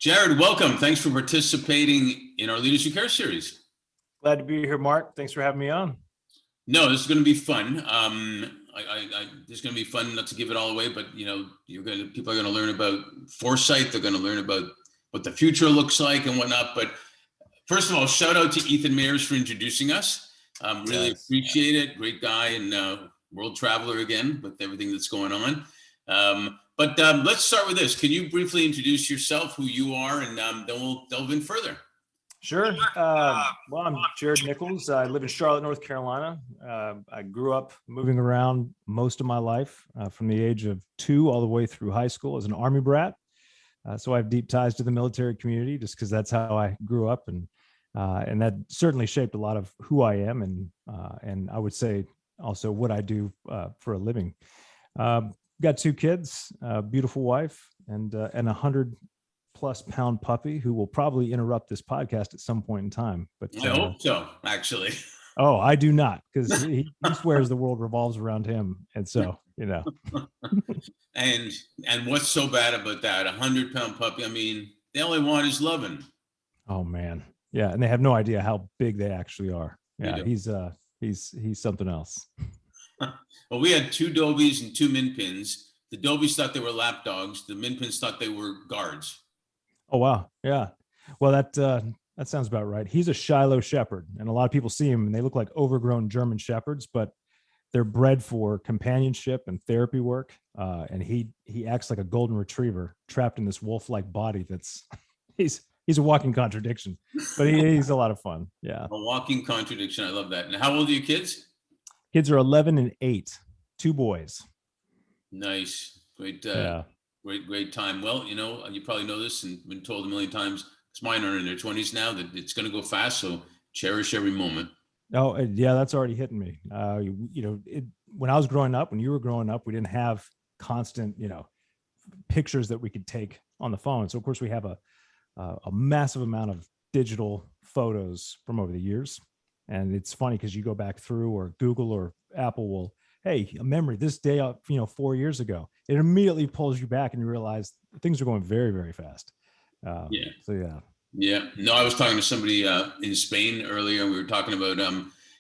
Jared, welcome. Thanks for participating in our Leaders Who Care series. Glad to be here, Mark. Thanks for having me on. No, this is going to be fun. This is going to be fun, not to give it all away, but people are going to learn about foresight. They're going to learn about what the future looks like and whatnot. But first of all, shout out to Ethan Mayers for introducing us. Really appreciate it. Great guy and world traveler again with everything that's going on. But let's start with this. Can you briefly introduce yourself, who you are, and then we'll delve in further. Sure. Well, I'm Jared Nichols. I live in Charlotte, North Carolina. I grew up moving around most of my life from the age of 2 all the way through high school as an Army brat. So I have deep ties to the military community just because that's how I grew up. And that certainly shaped a lot of who I am and I would say also what I do for a living. Got 2 kids, a beautiful wife, and 100+ pound puppy who will probably interrupt this podcast at some point in time. But I hope so, actually. Oh, I do not, because he swears the world revolves around him, and so And what's so bad about that? 100-pound puppy. I mean, they only want is loving. Oh man, yeah, and they have no idea how big they actually are. Yeah, he's something else. Well, we had 2 Dobies and 2 Min Pins. The Dobies thought they were lap dogs. The Min Pins thought they were guards. Oh, wow. Yeah. Well, that sounds about right. He's a Shiloh Shepherd, and a lot of people see him and they look like overgrown German Shepherds, but they're bred for companionship and therapy work. And he acts like a golden retriever trapped in this wolf-like body. He's a walking contradiction, but he's a lot of fun. Yeah. A walking contradiction. I love that. And how old are your kids? Kids are 11 and 8, 2 boys. Nice. Great. Great time. Well, you probably know this and been told a million times, because mine are in their 20s now, that it's going to go fast. So cherish every moment. Oh, yeah, that's already hitting me. When I was growing up, when you were growing up, we didn't have constant, pictures that we could take on the phone. So of course we have a massive amount of digital photos from over the years. And it's funny because you go back through, or Google or Apple will, hey, a memory this day, 4 years ago. It immediately pulls you back and you realize things are going very, very fast. So yeah. Yeah. No, I was talking to somebody in Spain earlier. We were talking about,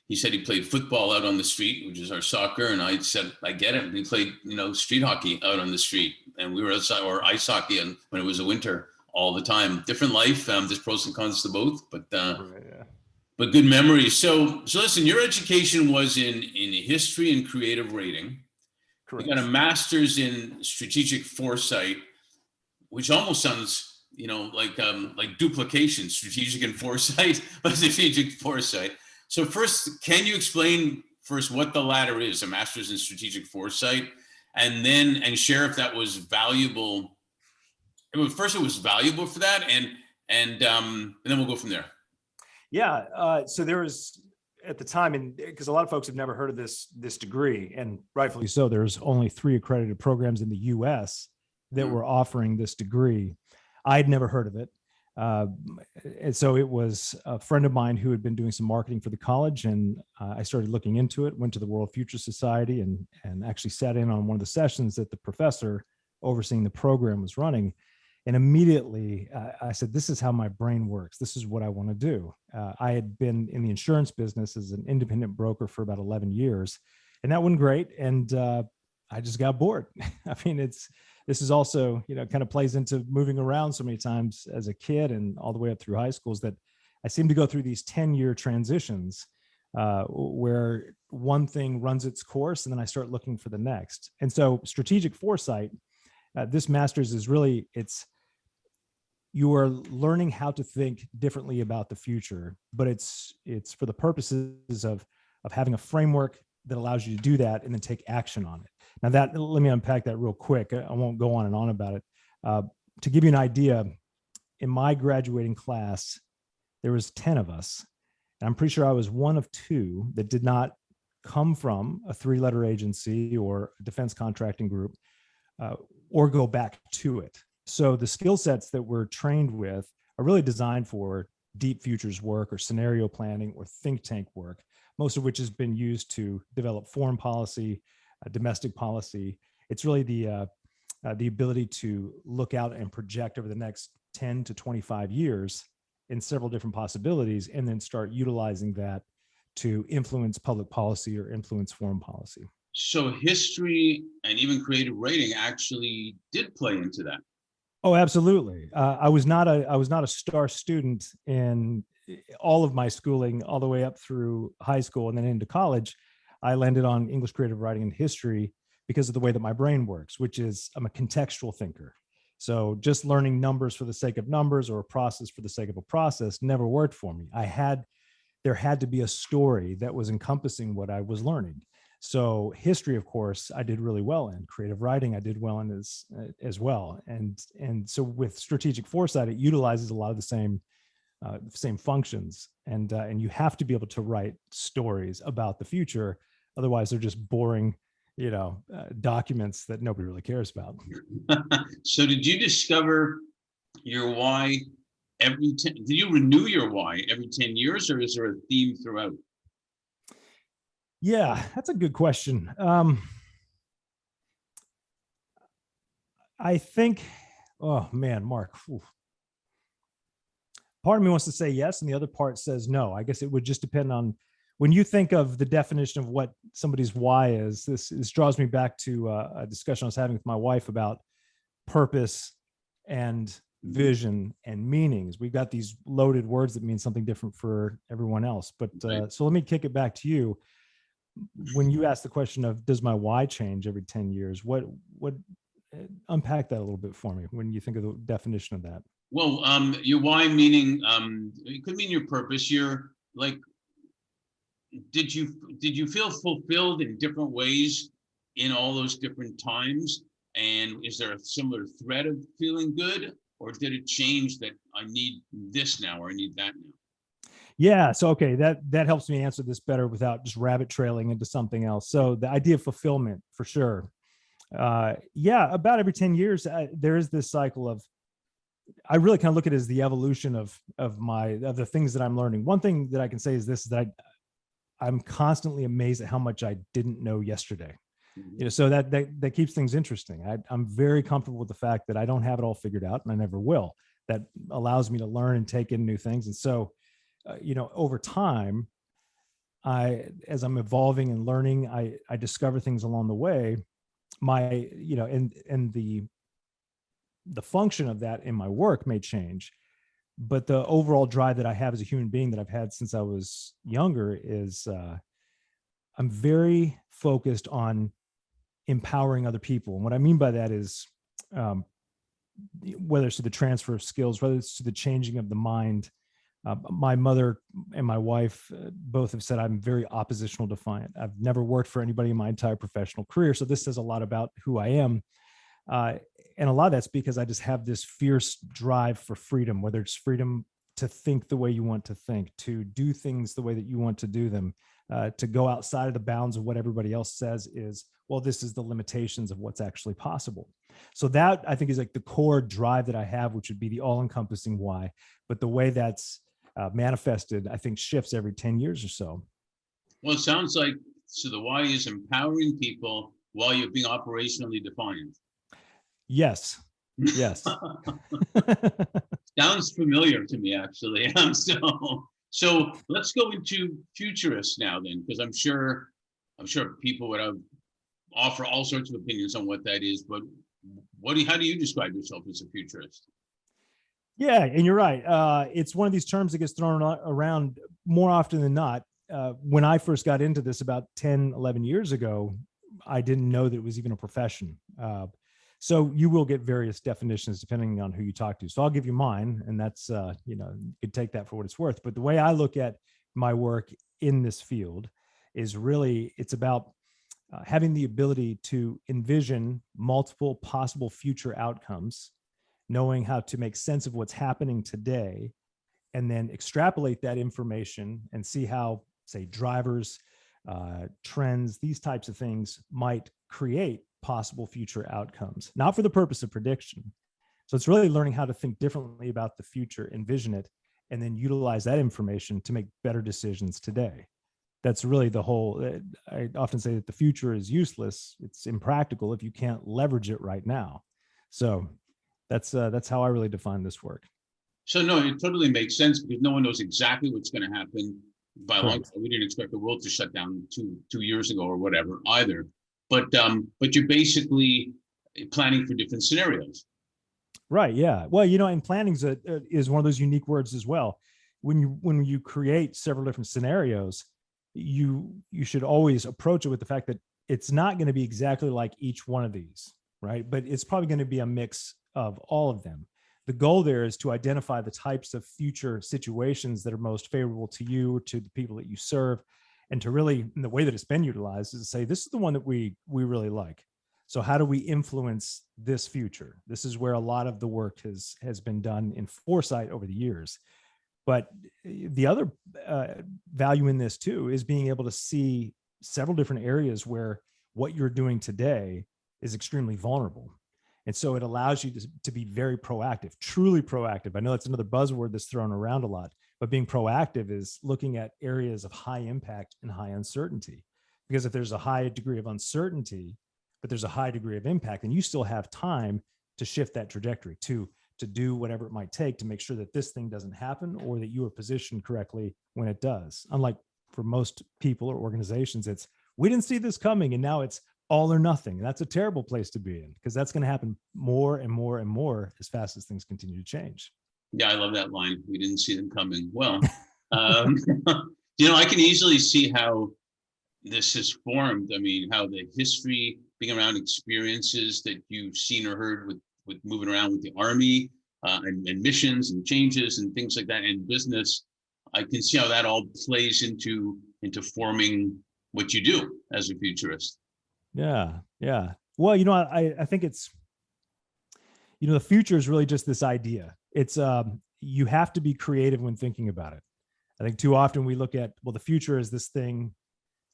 he said he played football out on the street, which is our soccer. And I said, I get it. We played, street hockey out on the street, and we were outside, or ice hockey when it was a winter all the time. Different life. There's pros and cons to both, but good memories. So listen, your education was in history and creative rating. Correct. You got a master's in strategic foresight, which almost sounds, like duplication, strategic and foresight, but strategic foresight. So first, can you explain first what the latter is, a master's in strategic foresight, and share if that was valuable? First, it was valuable for that, and then we'll go from there. Yeah. So there was, at the time, and because a lot of folks have never heard of this degree, and rightfully so, there's only 3 accredited programs in the US that were offering this degree. I'd never heard of it. And so it was a friend of mine who had been doing some marketing for the college, and I started looking into it, went to the World Futurist Society, and actually sat in on one of the sessions that the professor overseeing the program was running. And immediately I said, this is how my brain works. This is what I want to do. I had been in the insurance business as an independent broker for about 11 years, and that went great. And I just got bored. I mean, this is also, kind of plays into moving around so many times as a kid and all the way up through high schools, that I seem to go through these 10-year transitions where one thing runs its course and then I start looking for the next. And so strategic foresight, this master's is really, you are learning how to think differently about the future, but it's for the purposes of having a framework that allows you to do that and then take action on it. Now let me unpack that real quick. I won't go on and on about it. To give you an idea, in my graduating class, there was 10 of us, and I'm pretty sure I was one of 2 that did not come from a 3-letter agency or a defense contracting group, or go back to it. So the skill sets that we're trained with are really designed for deep futures work or scenario planning or think tank work. most of which has been used to develop foreign policy, domestic policy. It's really the ability to look out and project over the next 10 to 25 years in several different possibilities, and then start utilizing that to influence public policy or influence foreign policy. So history and even creative writing actually did play into that. Oh, absolutely. I was not a star student in all of my schooling, all the way up through high school and then into college. I landed on English creative writing and history because of the way that my brain works, which is I'm a contextual thinker. So just learning numbers for the sake of numbers or a process for the sake of a process never worked for me. There had to be a story that was encompassing what I was learning. So history, of course, I did really well in. Creative writing, I did well in as well. And so with strategic foresight, it utilizes a lot of the same functions. And you have to be able to write stories about the future. Otherwise, they're just boring, documents that nobody really cares about. So did you discover your why did you renew your why every 10 years, or is there a theme throughout? Yeah, that's a good question. I think, oh man, Mark, part of me wants to say yes, and the other part says no. I guess it would just depend on when you think of the definition of what somebody's why is. This draws me back to a discussion I was having with my wife about purpose and vision and meanings. We've got these loaded words that mean something different for everyone else. But so let me kick it back to you. When you ask the question of does my why change every 10 years, what unpack that a little bit for me when you think of the definition of that. Well, your why meaning, it could mean your purpose. You're like, did you feel fulfilled in different ways in all those different times? And is there a similar thread of feeling good, or did it change that I need this now or I need that now? Yeah. So, okay, that helps me answer this better without just rabbit trailing into something else. So the idea of fulfillment, for sure. Yeah, about every 10 years, there is this cycle of, I really kind of look at it as the evolution of the things that I'm learning. One thing that I can say is this, is that I'm constantly amazed at how much I didn't know yesterday. So that keeps things interesting. I'm very comfortable with the fact that I don't have it all figured out, and I never will. That allows me to learn and take in new things. And so, over time, as I'm evolving and learning, I discover things along the way. And the function of that in my work may change, but the overall drive that I have as a human being that I've had since I was younger is I'm very focused on empowering other people. And what I mean by that is whether it's to the transfer of skills, whether it's to the changing of the mind. My mother and my wife both have said I'm very oppositional defiant. I've never worked for anybody in my entire professional career. So this says a lot about who I am. And a lot of that's because I just have this fierce drive for freedom, whether it's freedom to think the way you want to think, to do things the way that you want to do them, to go outside of the bounds of what everybody else says is, well, this is the limitations of what's actually possible. So that, I think, is like the core drive that I have, which would be the all-encompassing why. But the way that's manifested, I think, shifts every 10 years or so. Well, it sounds like, so the why is empowering people while you're being operationally defined. Yes. Yes. Sounds familiar to me, actually. So let's go into Futurist now, then, because I'm sure people would offer all sorts of opinions on what that is. But how do you describe yourself as a futurist? Yeah, and you're right. It's one of these terms that gets thrown around more often than not. When I first got into this about 10, 11 years ago, I didn't know that it was even a profession. So you will get various definitions depending on who you talk to. So I'll give you mine, and that's, you could take that for what it's worth. But the way I look at my work in this field is really, it's about having the ability to envision multiple possible future outcomes, knowing how to make sense of what's happening today, and then extrapolate that information and see how, say, drivers, trends, these types of things might create possible future outcomes, not for the purpose of prediction. So it's really learning how to think differently about the future, envision it, and then utilize that information to make better decisions today. That's really the whole. I often say that the future is useless. It's impractical if you can't leverage it right now. So that's how I really define this work. So no, it totally makes sense because no one knows exactly what's going to happen. By a long Correct. time, we didn't expect the world to shut down two years ago or whatever either. But you're basically planning for different scenarios. Right. Yeah. Well, and planning is one of those unique words as well. When you create several different scenarios, you should always approach it with the fact that it's not going to be exactly like each one of these, right? But it's probably going to be a mix of all of them. The goal there is to identify the types of future situations that are most favorable to you or to the people that you serve, and to really, and the way that it's been utilized is to say, this is the one that we really like. So how do we influence this future? This is where a lot of the work has been done in foresight over the years. But the other value in this too is being able to see several different areas where what you're doing today is extremely vulnerable. And so it allows you to be very proactive, truly proactive. I know that's another buzzword that's thrown around a lot, but being proactive is looking at areas of high impact and high uncertainty. Because if there's a high degree of uncertainty, but there's a high degree of impact, and you still have time to shift that trajectory, to do whatever it might take to make sure that this thing doesn't happen, or that you are positioned correctly when it does. Unlike for most people or organizations, it's, we didn't see this coming, and now it's all or nothing. And that's a terrible place to be in, because that's going to happen more and more and more as fast as things continue to change. Yeah, I love that line. We didn't see them coming. Well, um, I can easily see how this is formed. I mean, how the history, being around experiences that you've seen or heard with moving around with the army and missions and changes and things like that in business, I can see how that all plays into forming what you do as a futurist. Yeah. Yeah. Well, I think it's, the future is really just this idea. It's, you have to be creative when thinking about it. I think too often we look at, well, the future is this thing,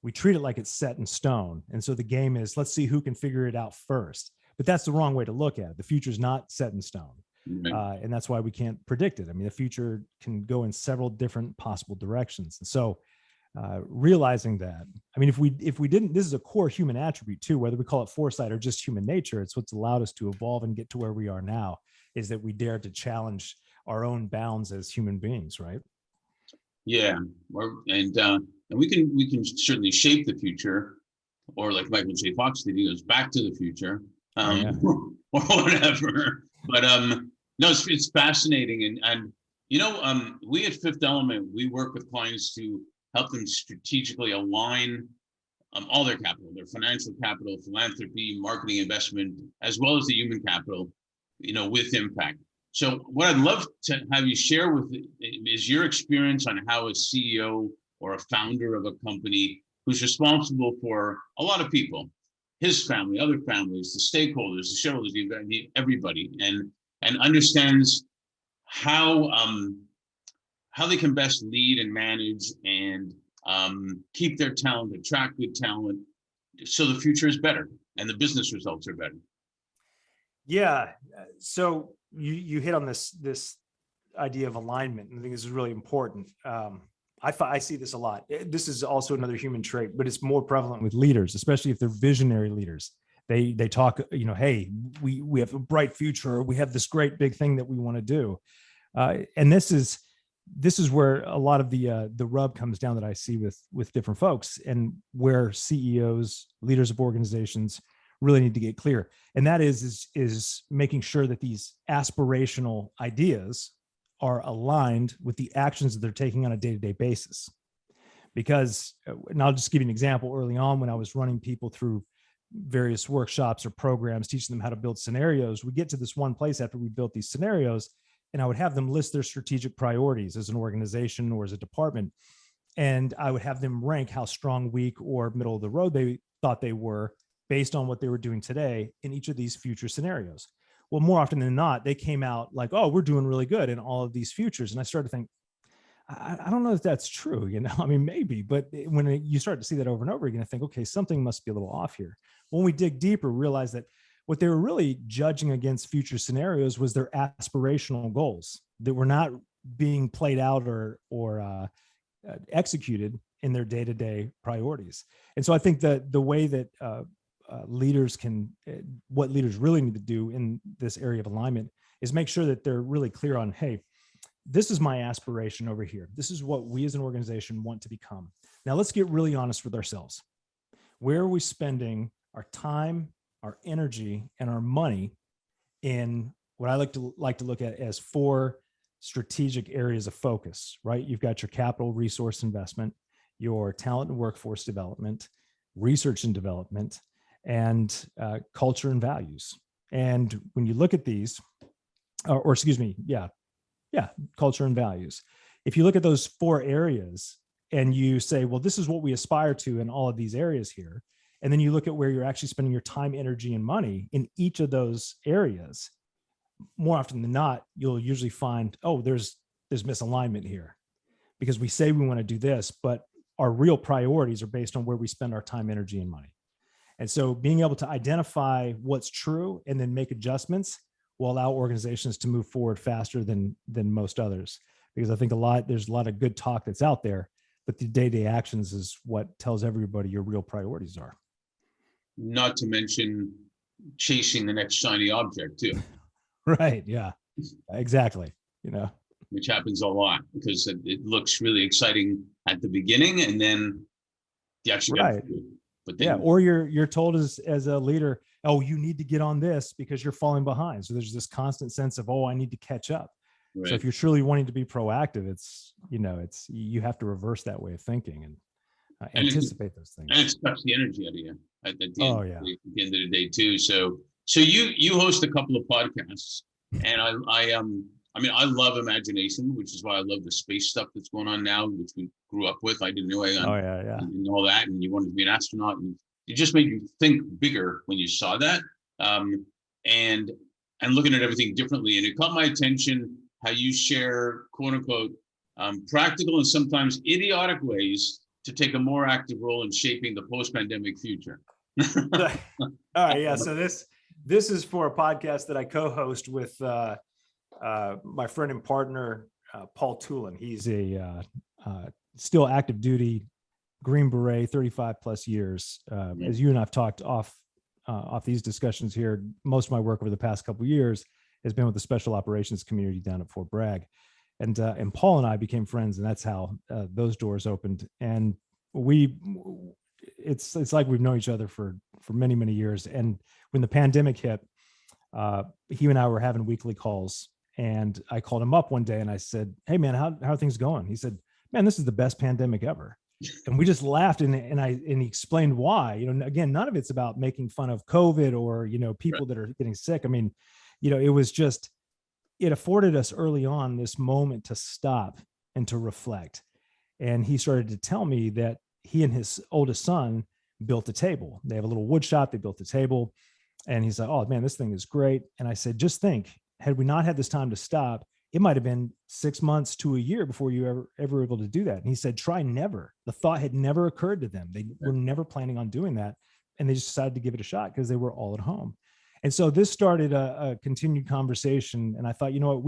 we treat it like it's set in stone. And so the game is, let's see who can figure it out first. But that's the wrong way to look at it. The future is not set in stone. Right. And that's why we can't predict it. I mean, the future can go in several different possible directions. And so realizing that, I mean, if we didn't, this is a core human attribute too, whether we call it foresight or just human nature, it's what's allowed us to evolve and get to where we are now, is that we dare to challenge our own bounds as human beings, right? Yeah, and we can certainly shape the future, or like Michael J. Fox did, he goes Back to the Future, Yeah. or whatever. But no, it's fascinating, and we at Fifth Element, we work with clients to help them strategically align all their capital, their financial capital, philanthropy, marketing, investment, as well as the human capital, with impact. So what I'd love to have you share with is your experience on how a CEO or a founder of a company who's responsible for a lot of people, his family, other families, the stakeholders, the shareholders, everybody, and understands how they can best lead and manage and keep their talent, attract good talent, so the future is better and the business results are better. Yeah. So you hit on this idea of alignment, and I think this is really important. I see this a lot. This is also another human trait, but it's more prevalent with leaders, especially if they're visionary leaders. They talk, hey, we have a bright future, or we have this great big thing that we want to do, and this is where a lot of the rub comes down that I see with different folks, and where CEOs, leaders of organizations, really need to get clear. And that is making sure that these aspirational ideas are aligned with the actions that they're taking on a day-to-day basis. Because, and I'll just give you an example, early on when I was running people through various workshops or programs, teaching them how to build scenarios, we get to this one place after we built these scenarios, and I would have them list their strategic priorities as an organization or as a department. And I would have them rank how strong, weak, or middle of the road they thought they were based on what they were doing today in each of these future scenarios. Well, more often than not, they came out like, oh, we're doing really good in all of these futures. And I started to think, I don't know if that's true. I mean, maybe, but when you start to see that over and over again, I think, okay, something must be a little off here. When we dig deeper, realize that what they were really judging against future scenarios was their aspirational goals that were not being played out or executed in their day-to-day priorities. And so I think that the way that leaders can, what leaders really need to do in this area of alignment is make sure that they're really clear on, hey, this is my aspiration over here. This is what we as an organization want to become. Now let's get really honest with ourselves. Where are we spending our time, our energy, and our money in what I like to look at as 4 strategic areas of focus, right? You've got your capital resource investment, your talent and workforce development, research and development, and culture and values. And when you look at these, culture and values. If you look at those 4 areas and you say, well, this is what we aspire to in all of these areas here, and then you look at where you're actually spending your time, energy, and money in each of those areas, more often than not, you'll usually find, oh, there's misalignment here, because we say we want to do this, but our real priorities are based on where we spend our time, energy, and money. And so being able to identify what's true and then make adjustments will allow organizations to move forward faster than most others. Because I think there's a lot of good talk that's out there, but the day-to-day actions is what tells everybody your real priorities are. Not to mention chasing the next shiny object too. Right. Yeah, exactly. Which happens a lot because it looks really exciting at the beginning, and then you actually right. But then, or you're told as a leader, oh, you need to get on this because you're falling behind. So there's this constant sense of, oh, I need to catch up. Right. So if you're truly wanting to be proactive, it's you have to reverse that way of thinking and anticipate those things. And it sucks the energy out of you at the end of the day too. So you host a couple of podcasts, and I love imagination, which is why I love the space stuff that's going on now, which we grew up with. I didn't know and all that, and you wanted to be an astronaut, and it just made you think bigger when you saw that, and looking at everything differently. And it caught my attention how you share, quote unquote, practical and sometimes idiotic ways to take a more active role in shaping the post-pandemic future. All right, yeah. So this is for a podcast that I co-host with my friend and partner, Paul Tulin. He's a still active duty Green Beret, 35 plus years. As you and I've talked off these discussions here, most of my work over the past couple of years has been with the special operations community down at Fort Bragg. And Paul and I became friends, and that's how those doors opened. And it's like we've known each other for many, many years. And when the pandemic hit, he and I were having weekly calls, and I called him up one day and I said, hey man, how are things going? He said, man, this is the best pandemic ever. And we just laughed, and he explained why. Again, none of it's about making fun of COVID or, people that are getting sick. I mean, it was just, it afforded us early on this moment to stop and to reflect. And he started to tell me that he and his oldest son built a table. They have a little wood shop. They built a table, and he's like, oh man, this thing is great. And I said, just think, had we not had this time to stop, it might've been 6 months to a year before you ever able to do that. And he said, try never. The thought had never occurred to them. They were never planning on doing that. And they just decided to give it a shot because they were all at home. And so this started a continued conversation. And I thought, you know what,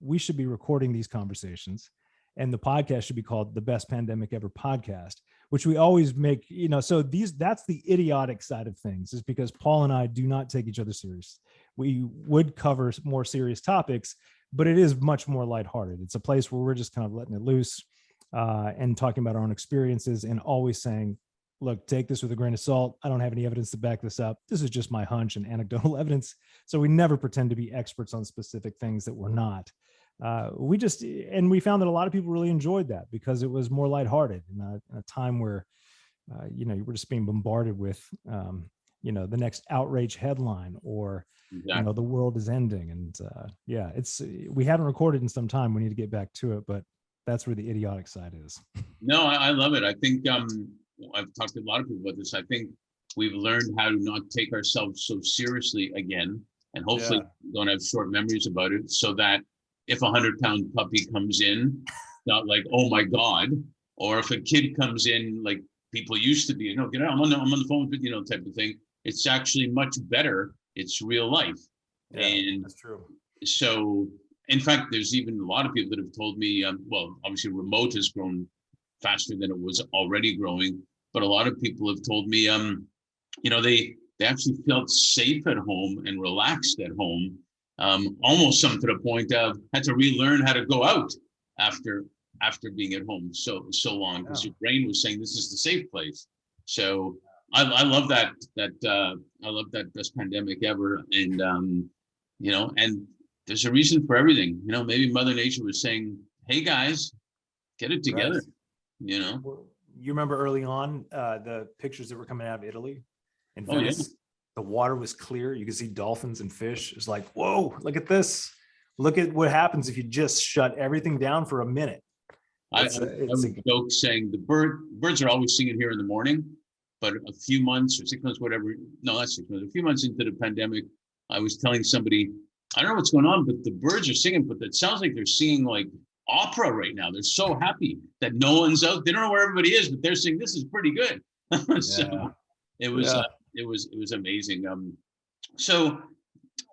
we should be recording these conversations, and the podcast should be called the Best Pandemic Ever Podcast, which we always make, so that's the idiotic side of things, is because Paul and I do not take each other serious. We would cover more serious topics, but it is much more lighthearted. It's a place where we're just kind of letting it loose and talking about our own experiences, and always saying, look, take this with a grain of salt. I don't have any evidence to back this up. This is just my hunch and anecdotal evidence. So we never pretend to be experts on specific things that we're not. We found that a lot of people really enjoyed that because it was more lighthearted in a time where, you were just being bombarded with, the next outrage headline, or, exactly. The world is ending. And we haven't recorded in some time. We need to get back to it, but that's where the idiotic side is. No, I love it. I think I've talked to a lot of people about this. I think we've learned how to not take ourselves so seriously again, and hopefully don't have short memories about it, so that if 100-pound puppy comes in, not like, oh my God, or if a kid comes in like people used to be, get out, I'm on the phone with, type of thing. It's actually much better. It's real life. Yeah, and that's true. So, in fact, there's even a lot of people that have told me, obviously remote has grown faster than it was already growing. But a lot of people have told me, they actually felt safe at home and relaxed at home. Almost some to the point of had to relearn how to go out after being at home so long, because your brain was saying this is the safe place. So I love I love that best pandemic ever. And and there's a reason for everything. Maybe Mother Nature was saying, hey guys, get it Right. together. Well, you remember early on the pictures that were coming out of Italy in Venice? Yeah. The water was clear. You could see dolphins and fish. It's like, whoa, look at this. Look at what happens if you just shut everything down for a minute. I would joke saying the birds are always singing here in the morning, but a few months or 6 months, whatever, no, not 6 months, a few months into the pandemic, I was telling somebody, I don't know what's going on, but the birds are singing, but it sounds like they're singing like opera right now. They're so happy that no one's out. They don't know where everybody is, but they're saying this is pretty good. So it was amazing. So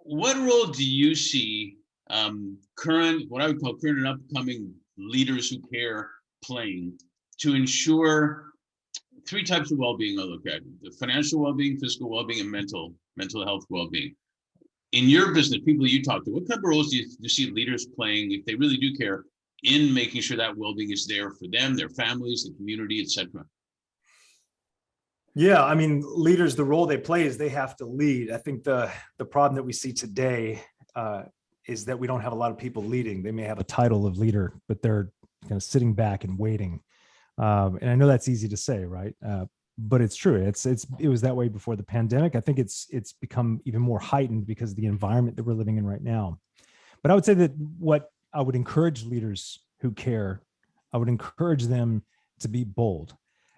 what role do you see what I would call current and upcoming leaders who care playing to ensure three types of well-being I look at: the financial well-being, physical well-being, and mental health well-being? In your business, people you talk to, what kind of roles do you see leaders playing, if they really do care, in making sure that well-being is there for them, their families, the community, etc.? Yeah, I mean, leaders, the role they play is they have to lead. I think the problem that we see today is that we don't have a lot of people leading. They may have a title of leader, but they're kind of sitting back and waiting. And I know that's easy to say, right? But it's true. It was that way before the pandemic. I think it's become even more heightened because of the environment that we're living in right now. But I would say that what I would encourage leaders who care, I would encourage them to be bold.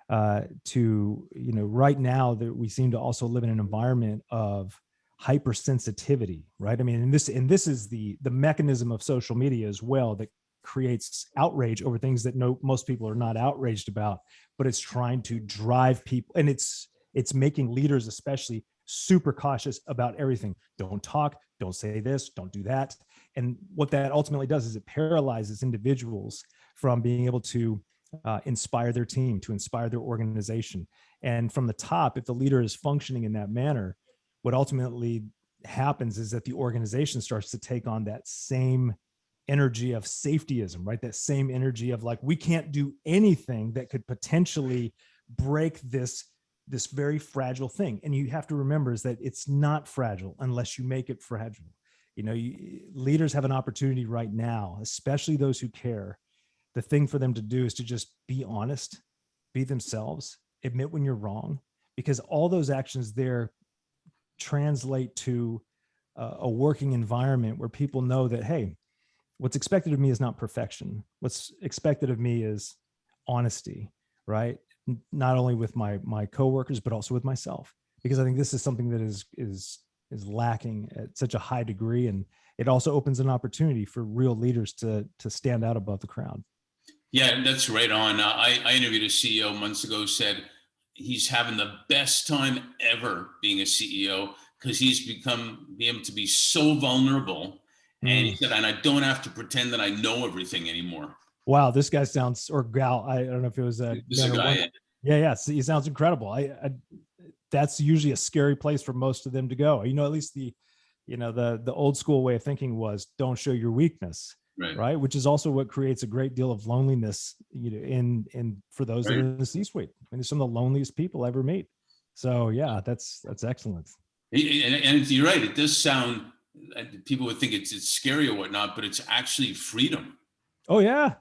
Right now that we seem to also live in an environment of hypersensitivity, right? I mean, and this is the mechanism of social media as well that creates outrage over things that most people are not outraged about, but it's trying to drive people, and it's making leaders especially super cautious about everything. Don't talk, don't say this, don't do that. And what that ultimately does is it paralyzes individuals from being able to inspire their team, to inspire their organization. And from the top, if the leader is functioning in that manner, what ultimately happens is that the organization starts to take on that same energy of safetyism, right? That same energy of like, we can't do anything that could potentially break this very fragile thing. And you have to remember is that it's not fragile unless you make it fragile. Leaders have an opportunity right now, especially those who care. The thing for them to do is to just be honest, be themselves, admit when you're wrong, because all those actions there translate to a working environment where people know that, hey, what's expected of me is not perfection. What's expected of me is honesty, right? Not only with my coworkers, but also with myself, because I think this is something that is lacking at such a high degree. And it also opens an opportunity for real leaders to stand out above the crowd. Yeah, that's right on. I interviewed a CEO months ago, said he's having the best time ever being a CEO because he's be able to be so vulnerable. And he said, and I don't have to pretend that I know everything anymore. Wow, this guy sounds, or gal, I don't know if it was a guy. Yeah. He sounds incredible. That's usually a scary place for most of them to go. At least the old school way of thinking was don't show your weakness. Right. Which is also what creates a great deal of loneliness, in for those that are in the C-suite. I mean, they're some of the loneliest people I ever meet. So yeah, that's excellent. And you're right. It does sound, people would think it's scary or whatnot, but it's actually freedom. Oh yeah.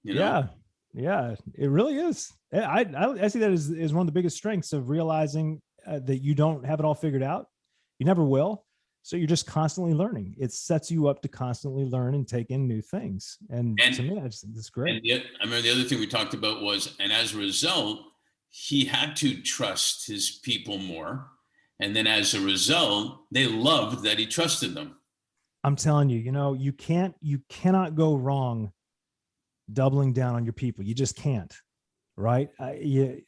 Yeah, it really is. I see that as one of the biggest strengths of realizing that you don't have it all figured out. You never will. So you're just constantly learning. It sets you up to constantly learn and take in new things. And to me, I just think that's great. And I remember the other thing we talked about was, and as a result, he had to trust his people more. And then as a result, they loved that he trusted them. I'm telling you, you cannot go wrong doubling down on your people. You just can't. Right. A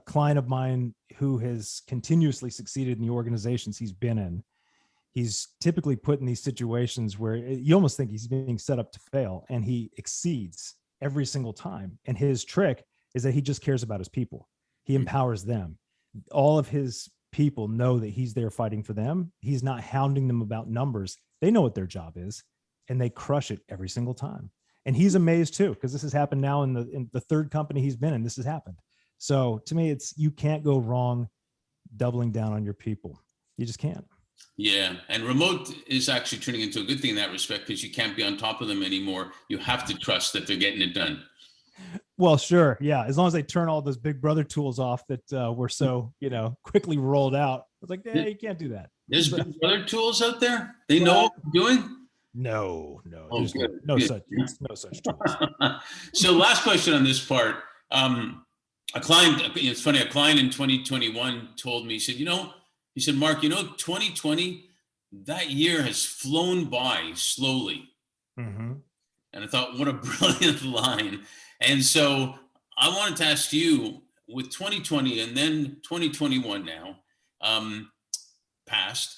client of mine who has continuously succeeded in the organizations he's been in, he's typically put in these situations where you almost think he's being set up to fail, and he exceeds every single time. And his trick is that he just cares about his people. He empowers them. All of his people know that he's there fighting for them. He's not hounding them about numbers. They know what their job is, and they crush it every single time. And he's amazed too, because this has happened now in the third company he's been in. This has happened. So to me, you can't go wrong doubling down on your people. You just can't. Yeah, and remote is actually turning into a good thing in that respect, because you can't be on top of them anymore. You have to trust that they're getting it done. Well, sure. Yeah. As long as they turn all those big brother tools off that were so, quickly rolled out. It's like, you can't do that. There's big brother tools out there. They know what we're doing. No, Oh, there's good, no good. such tools. So last question on this part. A client, it's funny, a client in 2021 told me, he said, Mark, 2020, that year has flown by slowly. Mm-hmm. And I thought, what a brilliant line. And so I wanted to ask you, with 2020 and then 2021 now, past,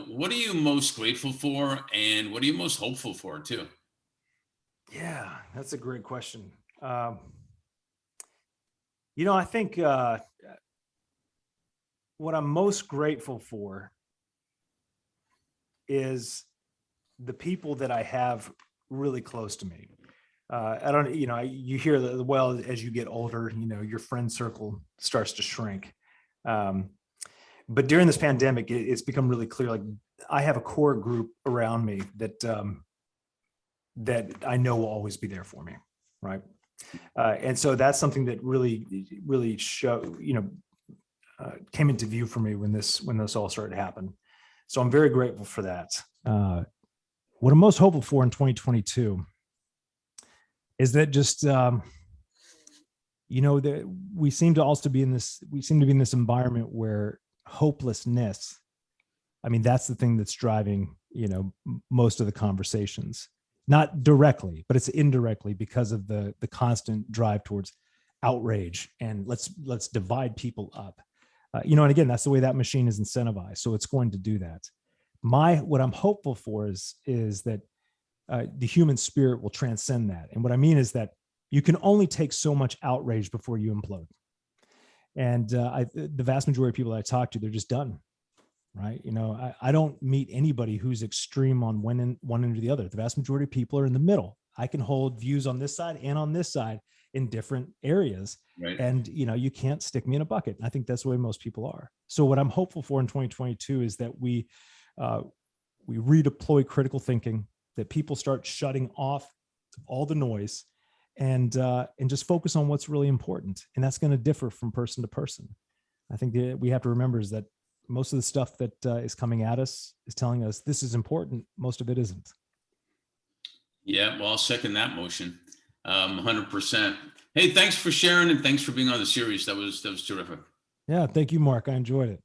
what are you most grateful for, and what are you most hopeful for too? Yeah, that's a great question. I think what I'm most grateful for is the people that I have really close to me. I don't, you hear as you get older, your friend circle starts to shrink. But during this pandemic, it's become really clear. Like, I have a core group around me that I know will always be there for me. Right. And so that's something that really came into view for me when this all started to happen. So I'm very grateful for that. What I'm most hopeful for in 2022 is that just, that we seem to be in this environment where hopelessness, that's the thing that's driving, most of the conversations, not directly, but it's indirectly because of the constant drive towards outrage and let's divide people up. And again, that's the way that machine is incentivized. So it's going to do that. What I'm hopeful for is that the human spirit will transcend that. And what I mean is that you can only take so much outrage before you implode. And the vast majority of people that I talk to, they're just done. Right. I don't meet anybody who's extreme on one end or the other. The vast majority of people are in the middle. I can hold views on this side and on this side in different areas. Right. And, you can't stick me in a bucket. I think that's the way most people are. So what I'm hopeful for in 2022 is that we redeploy critical thinking, that people start shutting off all the noise and just focus on what's really important. And that's going to differ from person to person. I think that we have to remember is that most of the stuff that is coming at us is telling us this is important. Most of it isn't. Yeah, well, I'll second that motion. 100%. Hey, thanks for sharing, and thanks for being on the series. That was terrific. Yeah, thank you, Mark. I enjoyed it.